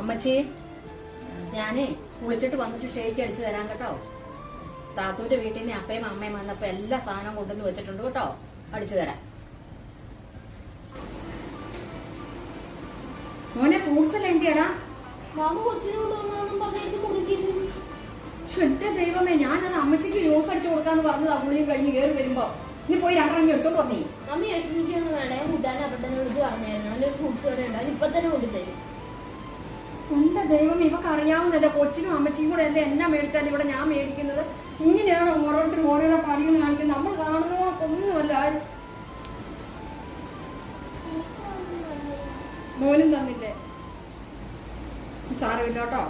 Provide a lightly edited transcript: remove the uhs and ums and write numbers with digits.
അമ്മച്ചി, ഞാനേ കുളിച്ചിട്ട് വന്നിട്ട് ഷേക്ക് അടിച്ചു തരാൻ കേട്ടോ. താത്തൂന്റെ വീട്ടിൽ നിന്ന് അപ്പയും അമ്മയും വന്നപ്പോ എല്ലാ സാധനവും കൊണ്ടുവന്ന് വെച്ചിട്ടുണ്ട് കേട്ടോ. അടിച്ചു തരാം. മോനെ ഫ്രൂട്ട്സ് എല്ലാം എന്തിയാടാ? എന്റെ ദൈവമേ, ഞാനത് അമ്മച്ചിക്ക് ജ്യൂസ് അടിച്ചു കൊടുക്കാന്ന് പറഞ്ഞത് പുളിയും കഴിഞ്ഞ് കയറി വരുമ്പോ നീ പോയി രണ്ടെണ്ണം എടുത്തോണ്ട് വന്നേ. അമ്മ യശ്മിക്കൊന്നും വേണേ കൂട്ടാൻ അപ്പത്തന്നെ വിളിച്ച് പറഞ്ഞായിരുന്നു. അവന്റെ ഫ്രൂട്ട്സ് വരെ ഉണ്ടാവും, ഇപ്പൊ തന്നെ കൊണ്ടുതരും. എന്റെ ദൈവം, ഇവക്ക് അറിയാവുന്നല്ല കൊച്ചിനും അമ്മച്ചിയും കൂടെ എന്നാ മേടിച്ചാലും ഇവിടെ ഞാൻ മേടിക്കുന്നത്. ഇങ്ങനെയാണ് ഓരോരുത്തരും ഓരോരോ പണിയെന്ന് കാണിക്കുന്നത്. നമ്മൾ കാണുന്നതൊന്നുമല്ല. മോനും തന്നില്ലേ? സാരമില്ല കേട്ടോ.